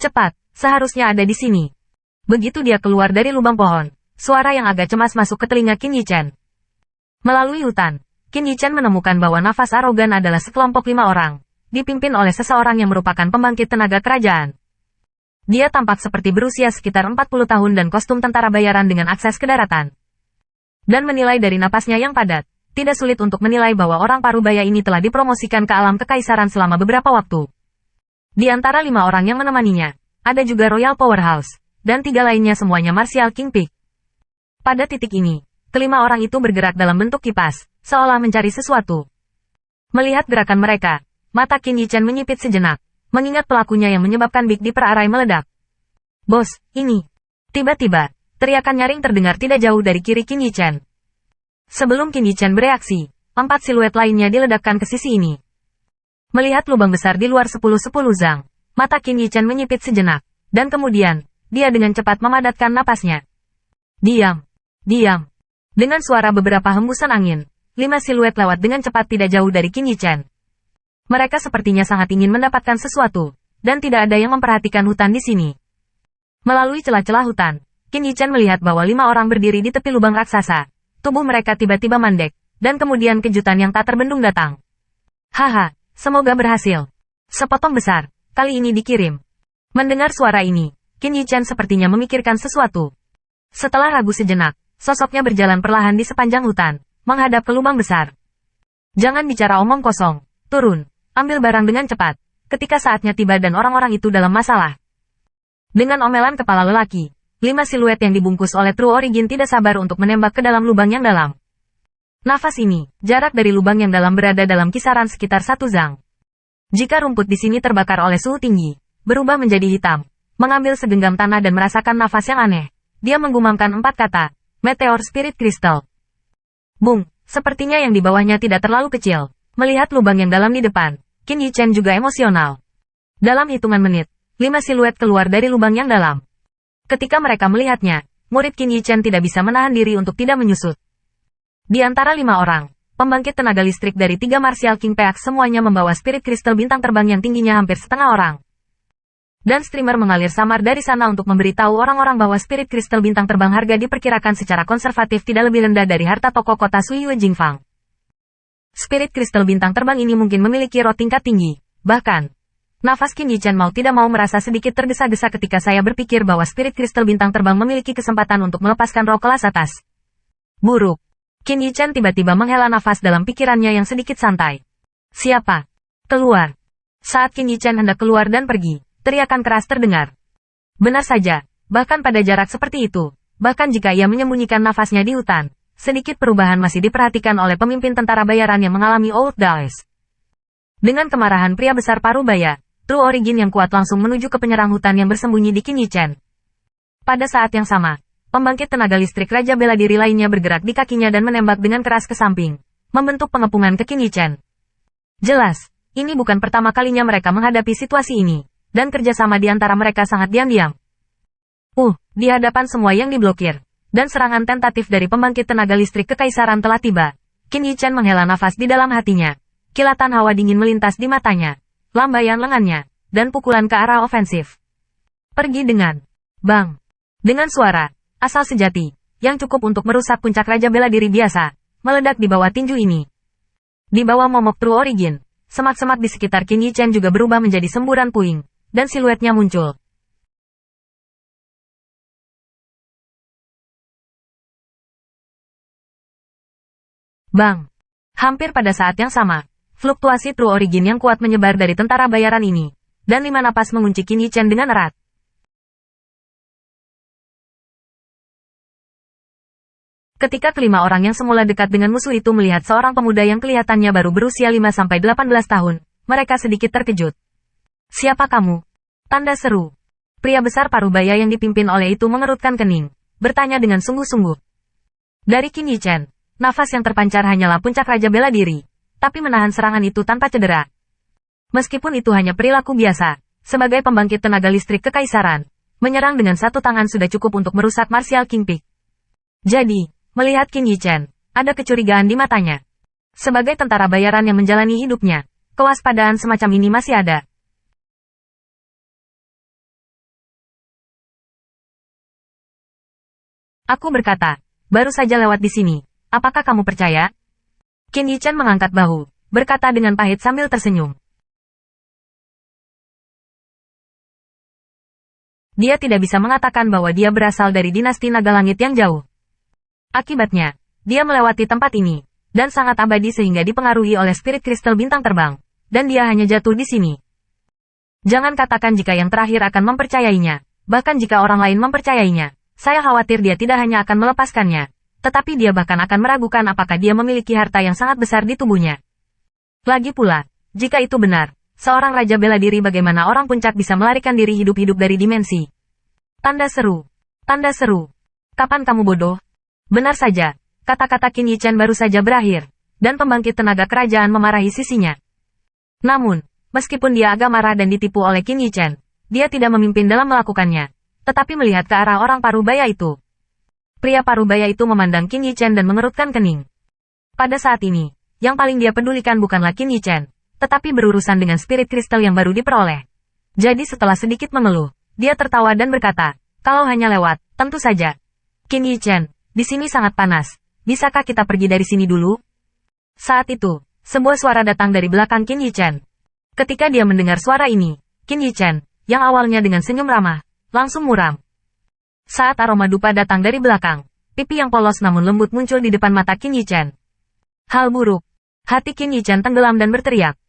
Cepat, seharusnya ada di sini. Begitu dia keluar dari lubang pohon, suara yang agak cemas masuk ke telinga Qin Yichen. Melalui hutan, Qin Yichen menemukan bahwa nafas arogan adalah sekelompok 5 orang, dipimpin oleh seseorang yang merupakan pembangkit tenaga kerajaan. Dia tampak seperti berusia sekitar 40 tahun dan kostum tentara bayaran dengan akses ke daratan. Dan menilai dari napasnya yang padat, tidak sulit untuk menilai bahwa orang parubaya ini telah dipromosikan ke alam kekaisaran selama beberapa waktu. Di antara 5 orang yang menemaninya, ada juga Royal Powerhouse, dan 3 lainnya semuanya Martial King Peak. Pada titik ini, kelima orang itu bergerak dalam bentuk kipas, seolah mencari sesuatu. Melihat gerakan mereka, mata Qin Yichen menyipit sejenak, mengingat pelakunya yang menyebabkan Big Dipper Array meledak. Bos, ini. Tiba-tiba, teriakan nyaring terdengar tidak jauh dari kiri Qin Yichen. Sebelum Qin Yichen bereaksi, 4 siluet lainnya diledakkan ke sisi ini. Melihat lubang besar di luar 10-10 zang, mata Qin Yichen menyipit sejenak, dan kemudian, dia dengan cepat memadatkan napasnya. Diam. Diam. Dengan suara beberapa hembusan angin, 5 siluet lewat dengan cepat tidak jauh dari Qin Yichen. Mereka sepertinya sangat ingin mendapatkan sesuatu, dan tidak ada yang memperhatikan hutan di sini. Melalui celah-celah hutan, Qin Yichen melihat bahwa 5 orang berdiri di tepi lubang raksasa. Tubuh mereka tiba-tiba mandek, dan kemudian kejutan yang tak terbendung datang. Haha. Semoga berhasil. Sepotong besar, kali ini dikirim. Mendengar suara ini, Qin Yichen sepertinya memikirkan sesuatu. Setelah ragu sejenak, sosoknya berjalan perlahan di sepanjang hutan, menghadap ke lubang besar. Jangan bicara omong kosong, turun, ambil barang dengan cepat, ketika saatnya tiba dan orang-orang itu dalam masalah. Dengan omelan kepala lelaki, 5 siluet yang dibungkus oleh True Origin tidak sabar untuk menembak ke dalam lubang yang dalam. Nafas ini, jarak dari lubang yang dalam berada dalam kisaran sekitar 1 zang. Jika rumput di sini terbakar oleh suhu tinggi, berubah menjadi hitam, mengambil segenggam tanah dan merasakan nafas yang aneh, dia menggumamkan 4 kata, Meteor Spirit Crystal. Bung, sepertinya yang di bawahnya tidak terlalu kecil. Melihat lubang yang dalam di depan, Qin Yichen juga emosional. Dalam hitungan menit, 5 siluet keluar dari lubang yang dalam. Ketika mereka melihatnya, murid Qin Yichen tidak bisa menahan diri untuk tidak menyusut. Di antara 5 orang, pembangkit tenaga listrik dari 3 Martial King Peak semuanya membawa spirit kristal bintang terbang yang tingginya hampir setengah orang. Dan streamer mengalir samar dari sana untuk memberitahu orang-orang bahwa spirit kristal bintang terbang harga diperkirakan secara konservatif tidak lebih rendah dari harta toko kota Suiyue Jingfang. Spirit kristal bintang terbang ini mungkin memiliki roh tingkat tinggi. Bahkan, nafas Qin Yichen mau tidak mau merasa sedikit tergesa-gesa ketika saya berpikir bahwa spirit kristal bintang terbang memiliki kesempatan untuk melepaskan roh kelas atas. Buruk. Qin Yichen tiba-tiba menghela nafas dalam pikirannya yang sedikit santai. Siapa? Keluar. Saat Qin Yichen hendak keluar dan pergi, teriakan keras terdengar. Benar saja, bahkan pada jarak seperti itu, bahkan jika ia menyembunyikan nafasnya di hutan, sedikit perubahan masih diperhatikan oleh pemimpin tentara bayaran yang mengalami Old Days. Dengan kemarahan pria besar parubaya, True Origin yang kuat langsung menuju ke penyerang hutan yang bersembunyi di Qin Yichen. Pada saat yang sama, pembangkit tenaga listrik Raja Bela Diri lainnya bergerak di kakinya dan menembak dengan keras ke samping, membentuk pengepungan ke Qin Yichen. Jelas, ini bukan pertama kalinya mereka menghadapi situasi ini, dan kerjasama di antara mereka sangat diam-diam. Di hadapan semua yang diblokir, dan serangan tentatif dari pembangkit tenaga listrik kekaisaran telah tiba, Qin Yichen menghela nafas di dalam hatinya. Kilatan hawa dingin melintas di matanya, lambaian lengannya, dan pukulan ke arah ofensif. Pergi dengan bang. Dengan suara asal sejati, yang cukup untuk merusak puncak Raja Bela Diri biasa, meledak di bawah tinju ini. Di bawah momok True Origin, semak-semak di sekitar Qin Yichen juga berubah menjadi semburan puing, dan siluetnya muncul. Bang! Hampir pada saat yang sama, fluktuasi True Origin yang kuat menyebar dari tentara bayaran ini, dan 5 napas mengunci Qin Yichen dengan erat. Ketika kelima orang yang semula dekat dengan musuh itu melihat seorang pemuda yang kelihatannya baru berusia 5-18 tahun, mereka sedikit terkejut. Siapa kamu? Tanda seru. Pria besar parubaya yang dipimpin oleh itu mengerutkan kening, bertanya dengan sungguh-sungguh. Dari Qin Yichen, nafas yang terpancar hanyalah puncak Raja Bela Diri, tapi menahan serangan itu tanpa cedera. Meskipun itu hanya perilaku biasa, sebagai pembangkit tenaga listrik kekaisaran, menyerang dengan satu tangan sudah cukup untuk merusak Martial King Peak. Jadi, melihat Qin Yichen, ada kecurigaan di matanya. Sebagai tentara bayaran yang menjalani hidupnya, kewaspadaan semacam ini masih ada. Aku berkata, baru saja lewat di sini. Apakah kamu percaya? Qin Yichen mengangkat bahu, berkata dengan pahit sambil tersenyum. Dia tidak bisa mengatakan bahwa dia berasal dari dinasti naga langit yang jauh. Akibatnya, dia melewati tempat ini, dan sangat abadi sehingga dipengaruhi oleh spirit kristal bintang terbang, dan dia hanya jatuh di sini. Jangan katakan jika yang terakhir akan mempercayainya, bahkan jika orang lain mempercayainya, saya khawatir dia tidak hanya akan melepaskannya, tetapi dia bahkan akan meragukan apakah dia memiliki harta yang sangat besar di tubuhnya. Lagi pula, jika itu benar, seorang raja bela diri bagaimana orang puncak bisa melarikan diri hidup-hidup dari dimensi. Tanda seru. Tanda seru. Kapan kamu bodoh? Benar saja, kata-kata Qin Yichen baru saja berakhir, dan pembangkit tenaga kerajaan memarahi sisinya. Namun, meskipun dia agak marah dan ditipu oleh Qin Yichen, dia tidak memimpin dalam melakukannya, tetapi melihat ke arah orang parubaya itu. Pria parubaya itu memandang Qin Yichen dan mengerutkan kening. Pada saat ini, yang paling dia pedulikan bukanlah Qin Yichen, tetapi berurusan dengan spirit kristal yang baru diperoleh. Jadi setelah sedikit mengeluh, dia tertawa dan berkata, kalau hanya lewat, tentu saja. Qin Yichen, di sini sangat panas. Bisakah kita pergi dari sini dulu? Saat itu, sebuah suara datang dari belakang Qin Yichen. Ketika dia mendengar suara ini, Qin Yichen, yang awalnya dengan senyum ramah, langsung muram. Saat aroma dupa datang dari belakang, pipi yang polos namun lembut muncul di depan mata Qin Yichen. Hal buruk. Hati Qin Yichen tenggelam dan berteriak.